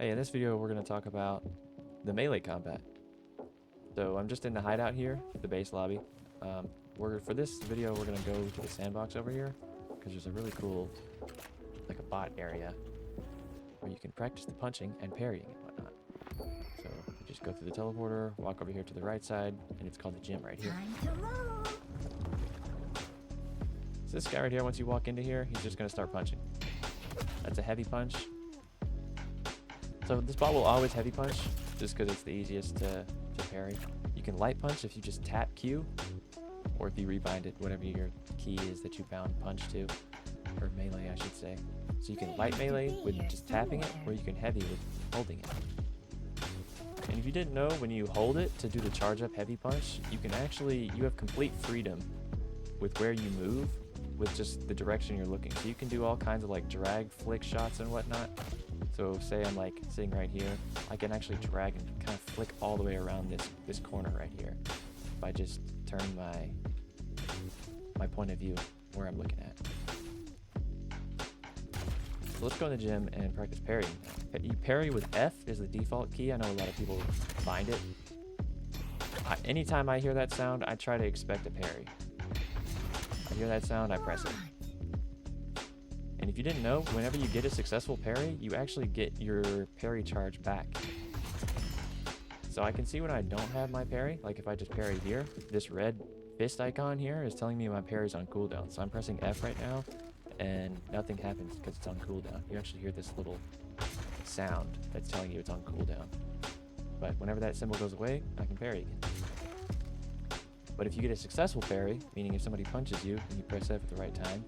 Hey, in this video we're going to talk about the melee combat. So I'm just in the hideout here, the base lobby. For this video we're going to go to the sandbox over here because there's a really cool, like a bot area where you can practice the punching and parrying and whatnot. So you just go through the teleporter, walk over here to the right side, and it's called the gym right here. So this guy right here, once you walk into here, he's just going to start punching. That's a heavy punch. So this bot will always heavy punch, just because it's the easiest to parry. You can light punch if you just tap Q, or if you rebind it, whatever your key is that you bound punch to, or melee I should say. So you can light melee with just tapping it, or you can heavy with holding it. And if you didn't know, when you hold it to do the charge up heavy punch, you have complete freedom with where you move, with just the direction you're looking. So you can do all kinds of like drag flick shots and whatnot. So say I'm like sitting right here, I can actually drag and kind of flick all the way around this corner right here if I just turn my point of view where I'm looking at. So let's go in the gym and practice parrying. You parry with F is the default key. I know a lot of people find it. Anytime I hear that sound, I try to expect a parry. I hear that sound, I press it. And if you didn't know, whenever you get a successful parry, you actually get your parry charge back. So I can see when I don't have my parry, like if I just parry here, this red fist icon here is telling me my parry's on cooldown. So I'm pressing F right now, and nothing happens because it's on cooldown. You actually hear this little sound that's telling you it's on cooldown. But whenever that symbol goes away, I can parry again. But if you get a successful parry, meaning if somebody punches you and you press F at the right time,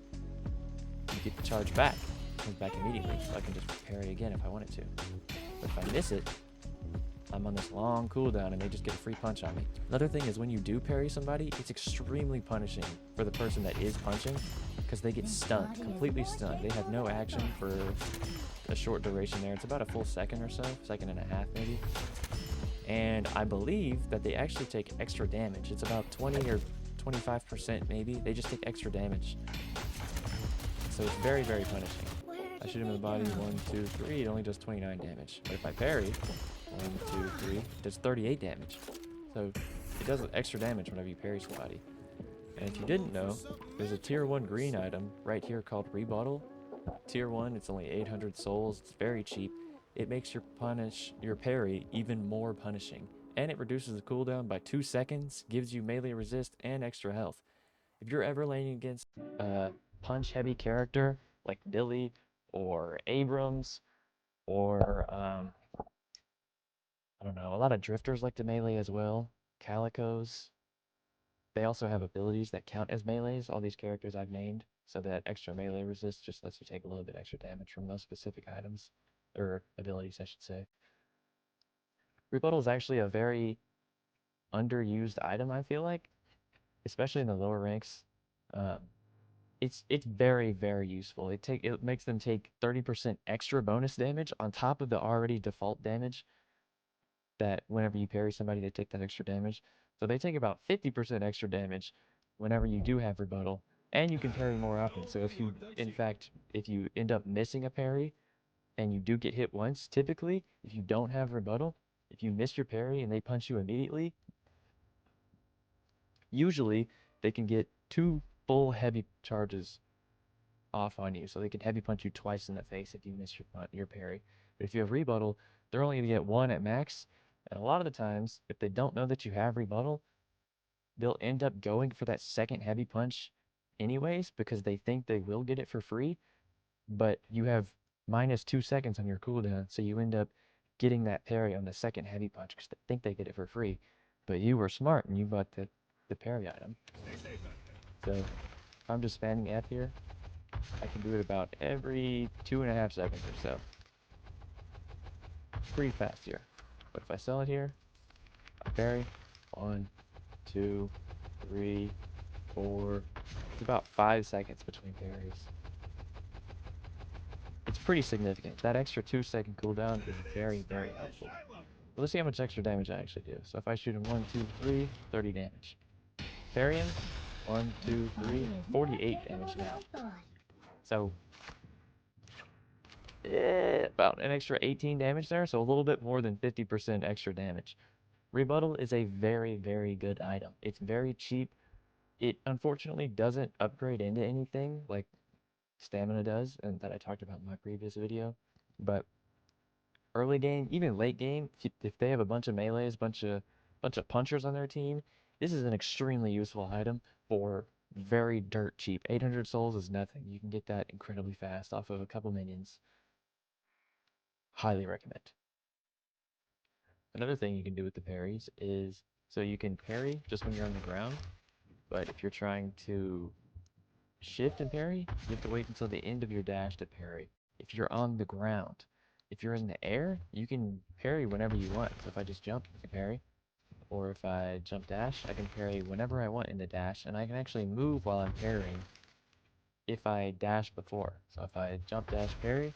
you get the charge back. It comes back immediately, so I can just parry again if I wanted to. But if I miss it, I'm on this long cooldown and they just get a free punch on me. Another thing is when you do parry somebody, it's extremely punishing for the person that is punching because they get stunned, completely stunned. They have no action for a short duration there. It's about a full second or so, second and a half maybe. And I believe that they actually take extra damage. It's about 20 or 25% maybe. They just take extra damage. So it's very, very punishing. I shoot him in the body, 1, 2, 3, it only does 29 damage. But if I parry, 1, 2, 3, it does 38 damage. So it does extra damage whenever you parry somebody. And if you didn't know, there's a tier 1 green item right here called Rebuttal. Tier 1, it's only 800 souls, it's very cheap. It makes your parry even more punishing. And it reduces the cooldown by 2 seconds, gives you melee resist and extra health. If you're ever laning against punch heavy character like Billy or Abrams or I don't know, a lot of drifters like to melee as well, Calicos. They also have abilities that count as melees, all these characters I've named, so that extra melee resist just lets you take a little bit extra damage from those specific items, or abilities I should say. Rebuttal is actually a very underused item, I feel like, especially in the lower ranks. Um, it's very, very useful. It makes them take 30% extra bonus damage on top of the already default damage that whenever you parry somebody, they take that extra damage. So they take about 50% extra damage whenever you do have rebuttal, and you can parry more often. So if you end up missing a parry and you do get hit once, typically, if you don't have rebuttal, if you miss your parry and they punch you immediately, usually they can get 2 full heavy charges off on you, so they can heavy punch you twice in the face if you miss your parry. But if you have rebuttal, they're only going to get 1 at max, and a lot of the times, if they don't know that you have rebuttal, they'll end up going for that second heavy punch anyways because they think they will get it for free, but you have minus 2 seconds on your cooldown, so you end up getting that parry on the second heavy punch because they think they get it for free, but you were smart and you bought the parry item. So if I'm just spamming F here, I can do it about every 2.5 seconds or so. Pretty fast here. But if I sell it here, I parry. 1, 2, 3, 4. It's about 5 seconds between parries. It's pretty significant. That extra 2-second cooldown is very, very helpful. But let's see how much extra damage I actually do. So if I shoot him 1, 2, 3, 30 damage. Parry him, 1, 2, 3, 48 damage now. So about an extra 18 damage there, so a little bit more than 50% extra damage. Rebuttal is a very, very good item. It's very cheap. It unfortunately doesn't upgrade into anything like stamina does, and that I talked about in my previous video. But early game, even late game, if they have a bunch of melees, bunch of punchers on their team, this is an extremely useful item for very dirt cheap. 800 souls is nothing. You can get that incredibly fast off of a couple minions. Highly recommend. Another thing you can do with the parries is, so you can parry just when you're on the ground, but if you're trying to shift and parry, you have to wait until the end of your dash to parry. If you're on the ground, if you're in the air, you can parry whenever you want. So if I just jump, I can parry. Or if I jump dash, I can parry whenever I want in the dash, and I can actually move while I'm parrying if I dash before. So if I jump dash parry,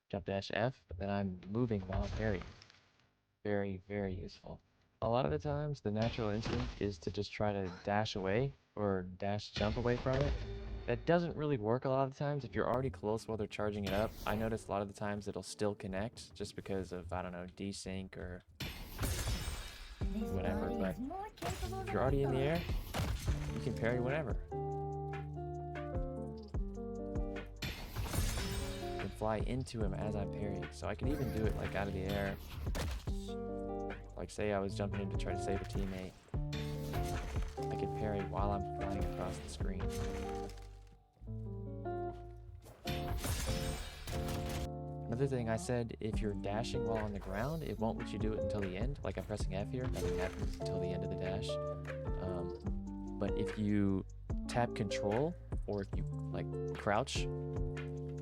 jump dash F, then I'm moving while I'm parrying. Very, very useful. A lot of the times, the natural instinct is to just try to dash away or dash jump away from it. That doesn't really work a lot of the times. If you're already close while they're charging it up, I notice a lot of the times it'll still connect just because of, I don't know, desync or whatever. But if you're already in the air, you can parry whenever. I can fly into him as I'm parrying, so I can even do it like out of the air. Like say I was jumping in to try to save a teammate, I could parry while I'm flying across the screen. Another thing I said, if you're dashing while on the ground, it won't let you do it until the end. Like I'm pressing F here, nothing happens until the end of the dash. But if you tap control, or if you like crouch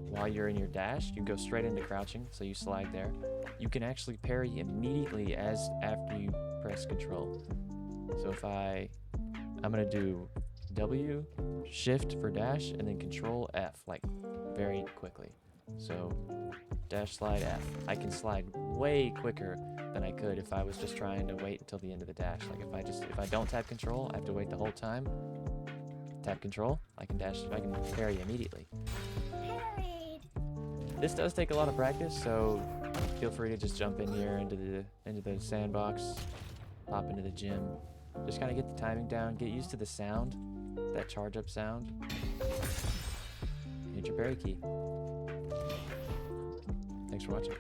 while you're in your dash, you go straight into crouching, so you slide there. You can actually parry immediately after you press control. So if I'm gonna do W, shift for dash, and then control F, like very quickly. So dash slide F. I can slide way quicker than I could if I was just trying to wait until the end of the dash. Like if I don't tap control, I have to wait the whole time. Tap control, I can parry immediately. This does take a lot of practice, so feel free to just jump in here into the sandbox, hop into the gym. Just kind of get the timing down, get used to the sound, that charge up sound. Hit your parry key. Thanks for watching.